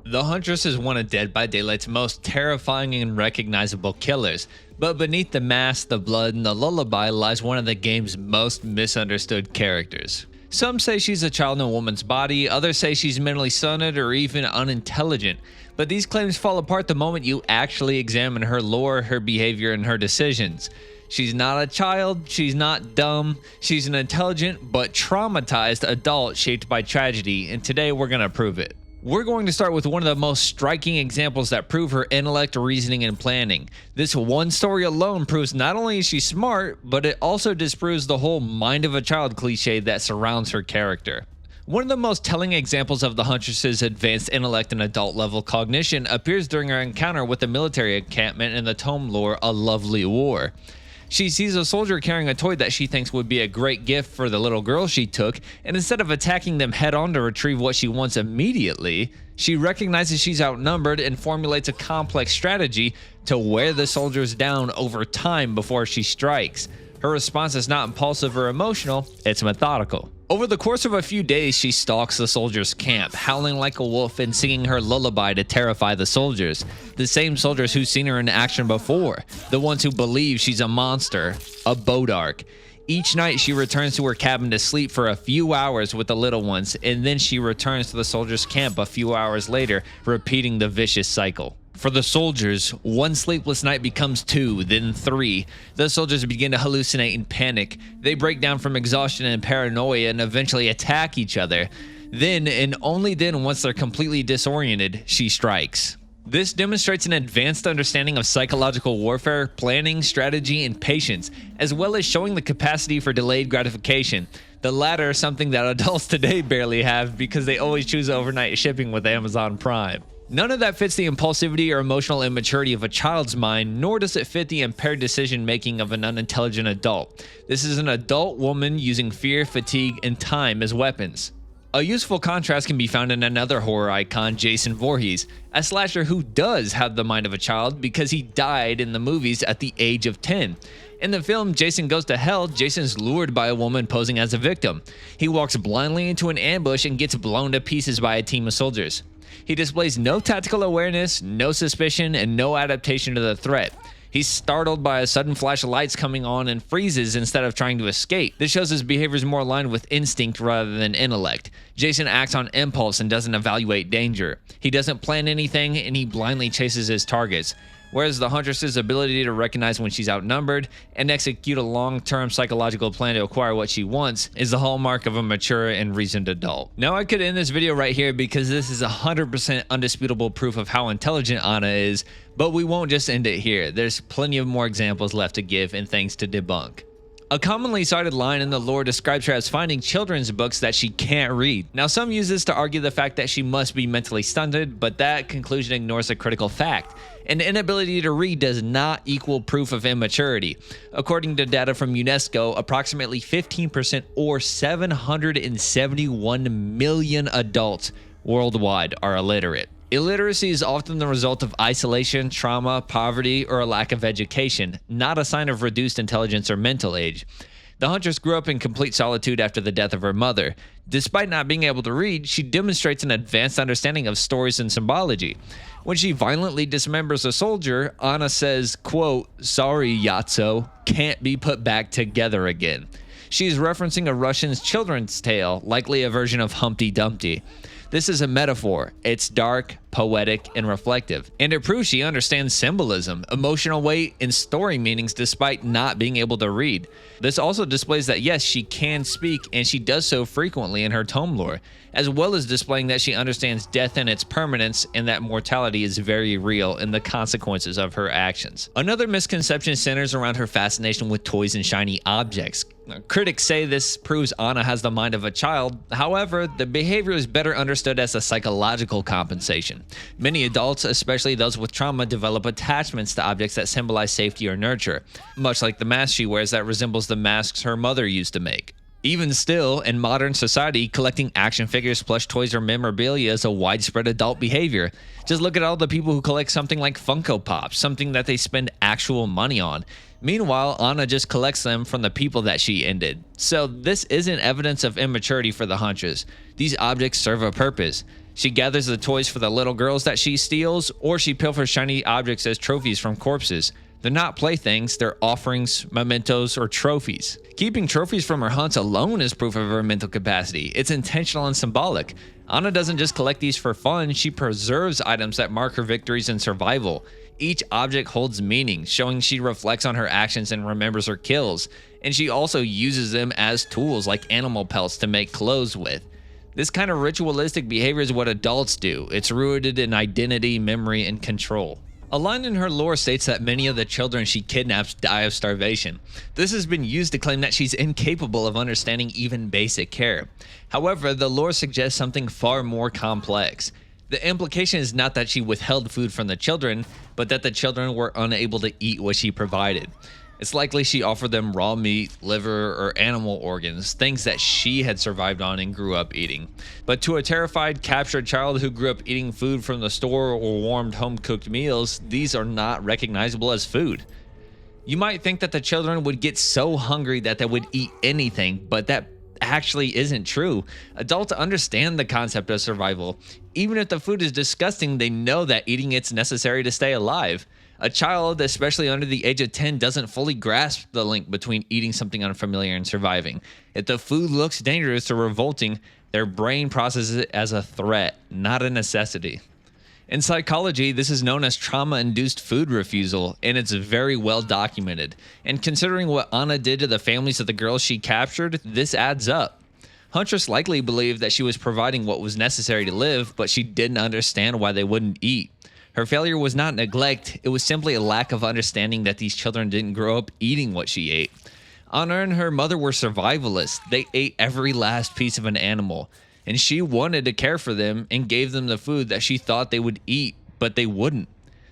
The Huntress is one of Dead by Daylight's most terrifying and recognizable killers, but beneath the mask, the blood, and the lullaby lies one of the game's most misunderstood characters. Some say she's a child in a woman's body, others say she's mentally stunted or even unintelligent, but these claims fall apart the moment you actually examine her lore, her behavior, and her decisions. She's not a child, she's not dumb, she's an intelligent but traumatized adult shaped by tragedy, and today we're gonna prove it. We're going to start with one of the most striking examples that prove her intellect, reasoning, and planning. This one story alone proves not only is she smart, but it also disproves the whole mind of a child cliche that surrounds her character. One of the most telling examples of the Huntress's advanced intellect and adult level cognition appears during her encounter with the military encampment in the tome lore A Lovely War. She sees a soldier carrying a toy that she thinks would be a great gift for the little girl she took, and instead of attacking them head on to retrieve what she wants immediately, she recognizes she's outnumbered and formulates a complex strategy to wear the soldiers down over time before she strikes. Her response is not impulsive or emotional, it's methodical. Over the course of a few days, she stalks the soldiers' camp, howling like a wolf and singing her lullaby to terrify the soldiers. The same soldiers who've seen her in action before, the ones who believe she's a monster, a bodark. Each night, she returns to her cabin to sleep for a few hours with the little ones, and then she returns to the soldiers' camp a few hours later, repeating the vicious cycle. For the soldiers, one sleepless night becomes 2, then 3. The soldiers begin to hallucinate and panic. They break down from exhaustion and paranoia and eventually attack each other. Then, and only then, once they're completely disoriented, she strikes. This demonstrates an advanced understanding of psychological warfare, planning, strategy, and patience, as well as showing the capacity for delayed gratification. The latter is something that adults today barely have because they always choose overnight shipping with Amazon Prime. None of that fits the impulsivity or emotional immaturity of a child's mind, nor does it fit the impaired decision-making of an unintelligent adult. This is an adult woman using fear, fatigue, and time as weapons. A useful contrast can be found in another horror icon, Jason Voorhees, a slasher who does have the mind of a child because he died in the movies at the age of 10. In the film Jason Goes to Hell, Jason's lured by a woman posing as a victim. He walks blindly into an ambush and gets blown to pieces by a team of soldiers. He displays no tactical awareness, no suspicion, and no adaptation to the threat. He's startled by a sudden flash of lights coming on and freezes instead of trying to escape. This shows his behavior is more aligned with instinct rather than intellect. Jason acts on impulse and doesn't evaluate danger. He doesn't plan anything and he blindly chases his targets. Whereas the Huntress's ability to recognize when she's outnumbered and execute a long-term psychological plan to acquire what she wants is the hallmark of a mature and reasoned adult. Now I could end this video right here because this is 100% undisputable proof of how intelligent Anna is, but we won't just end it here. There's plenty of more examples left to give and things to debunk. A commonly cited line in the lore describes her as finding children's books that she can't read. Now some use this to argue the fact that she must be mentally stunted, but that conclusion ignores a critical fact. An inability to read does not equal proof of immaturity. According to data from UNESCO, approximately 15% or 771 million adults worldwide are illiterate. Illiteracy is often the result of isolation, trauma, poverty, or a lack of education, not a sign of reduced intelligence or mental age. The Huntress grew up in complete solitude after the death of her mother. Despite not being able to read, she demonstrates an advanced understanding of stories and symbology. When she violently dismembers a soldier, Anna says, quote, "Sorry, Yatso, can't be put back together again." She's referencing a Russian children's tale, likely a version of Humpty Dumpty. This is a metaphor. It's dark, poetic, and reflective, and it proves she understands symbolism, emotional weight, and story meanings despite not being able to read. This also displays that yes, she can speak, and she does so frequently in her tome lore, as well as displaying that she understands death and its permanence, and that mortality is very real and the consequences of her actions. Another misconception centers around her fascination with toys and shiny objects. Critics say this proves Anna has the mind of a child. However, the behavior is better understood as a psychological compensation. Many adults, especially those with trauma, develop attachments to objects that symbolize safety or nurture, much like the mask she wears that resembles the masks her mother used to make. Even still, in modern society, collecting action figures, plush toys, or memorabilia is a widespread adult behavior. Just look at all the people who collect something like Funko Pops, something that they spend actual money on. Meanwhile, Anna just collects them from the people that she ended. So this isn't evidence of immaturity for the Huntress. These objects serve a purpose. She gathers the toys for the little girls that she steals, or she pilfers shiny objects as trophies from corpses. They're not playthings, they're offerings, mementos, or trophies. Keeping trophies from her hunts alone is proof of her mental capacity. It's intentional and symbolic. Anna doesn't just collect these for fun, she preserves items that mark her victories and survival. Each object holds meaning, showing she reflects on her actions and remembers her kills. And she also uses them as tools like animal pelts to make clothes with. This kind of ritualistic behavior is what adults do. It's rooted in identity, memory, and control. A line in her lore states that many of the children she kidnaps die of starvation. This has been used to claim that she's incapable of understanding even basic care. However, the lore suggests something far more complex. The implication is not that she withheld food from the children, but that the children were unable to eat what she provided. It's likely she offered them raw meat, liver, or animal organs, things that she had survived on and grew up eating. But to a terrified, captured child who grew up eating food from the store or warmed home-cooked meals, these are not recognizable as food. You might think that the children would get so hungry that they would eat anything, but that actually isn't true. Adults understand the concept of survival. Even if the food is disgusting, they know that eating it's necessary to stay alive. A child, especially under the age of 10, doesn't fully grasp the link between eating something unfamiliar and surviving. If the food looks dangerous or revolting, their brain processes it as a threat, not a necessity. In psychology, this is known as trauma-induced food refusal, and it's very well documented. And considering what Anna did to the families of the girls she captured, this adds up. Huntress likely believed that she was providing what was necessary to live, but she didn't understand why they wouldn't eat. Her failure was not neglect, it was simply a lack of understanding that these children didn't grow up eating what she ate. Anna and her mother were survivalists. They ate every last piece of an animal, and she wanted to care for them and gave them the food that she thought they would eat, but they wouldn't.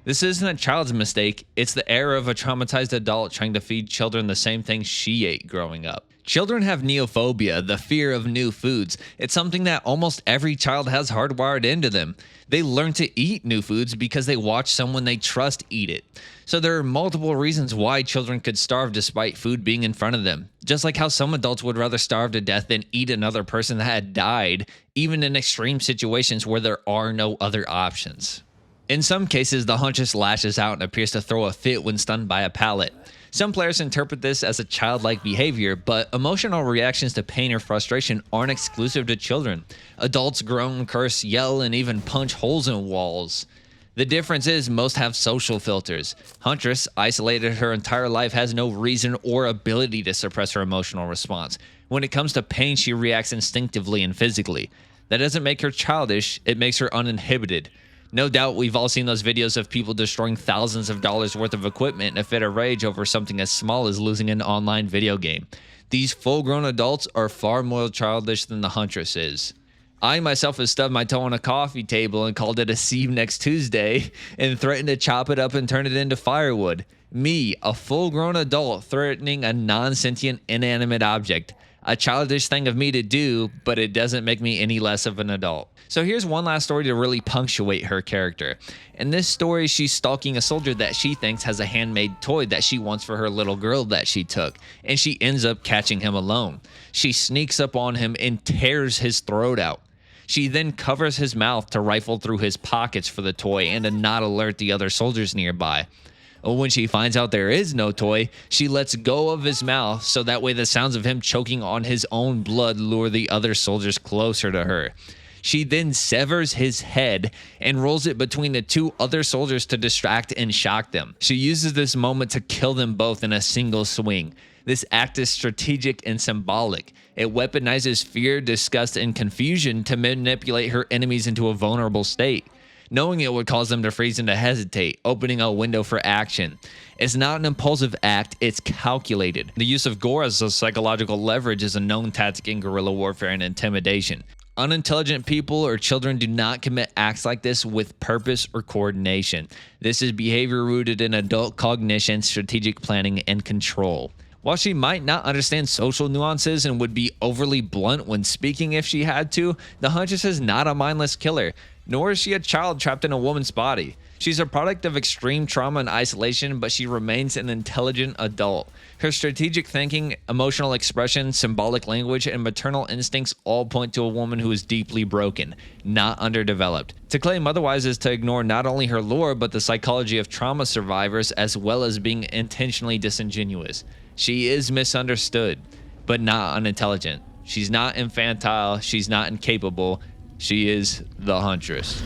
This isn't a child's mistake, it's the error of a traumatized adult trying to feed children the same things she ate growing up. Children have neophobia, the fear of new foods. It's something that almost every child has hardwired into them. They learn to eat new foods because they watch someone they trust eat it. So there are multiple reasons why children could starve despite food being in front of them. Just like how some adults would rather starve to death than eat another person that had died, even in extreme situations where there are no other options. In some cases, the Huntress lashes out and appears to throw a fit when stunned by a pallet. Some players interpret this as a childlike behavior, but emotional reactions to pain or frustration aren't exclusive to children. Adults groan, curse, yell, and even punch holes in walls. The difference is most have social filters. Huntress, isolated her entire life, has no reason or ability to suppress her emotional response. When it comes to pain, she reacts instinctively and physically. That doesn't make her childish, it makes her uninhibited. No doubt we've all seen those videos of people destroying thousands of dollars worth of equipment in a fit of rage over something as small as losing an online video game. These full-grown adults are far more childish than the Huntress is. I myself have stubbed my toe on a coffee table and called it a sieve next Tuesday and threatened to chop it up and turn it into firewood. Me, a full-grown adult, threatening a non-sentient, inanimate object. A childish thing of me to do, but it doesn't make me any less of an adult. So here's one last story to really punctuate her character. In this story, she's stalking a soldier that she thinks has a handmade toy that she wants for her little girl that she took, and she ends up catching him alone. She sneaks up on him and tears his throat out. She then covers his mouth to rifle through his pockets for the toy and to not alert the other soldiers nearby. When she finds out there is no toy, she lets go of his mouth so that way the sounds of him choking on his own blood lure the other soldiers closer to her. She then severs his head and rolls it between the two other soldiers to distract and shock them. She uses this moment to kill them both in a single swing. This act is strategic and symbolic. It weaponizes fear, disgust, and confusion to manipulate her enemies into a vulnerable state. Knowing it would cause them to freeze and to hesitate, opening a window for action. It's not an impulsive act, it's calculated. The use of gore as a psychological leverage is a known tactic in guerrilla warfare and intimidation. Unintelligent people or children do not commit acts like this with purpose or coordination. This is behavior rooted in adult cognition, strategic planning, and control. While she might not understand social nuances and would be overly blunt when speaking if she had to, the Huntress is not a mindless killer. nor is she a child trapped in a woman's body. She's a product of extreme trauma and isolation, but she remains an intelligent adult. Her strategic thinking, emotional expression, symbolic language, and maternal instincts all point to a woman who is deeply broken, not underdeveloped. To claim otherwise is to ignore not only her lore, but the psychology of trauma survivors, as well as being intentionally disingenuous. She is misunderstood, but not unintelligent. She's not infantile, she's not incapable, she is the Huntress.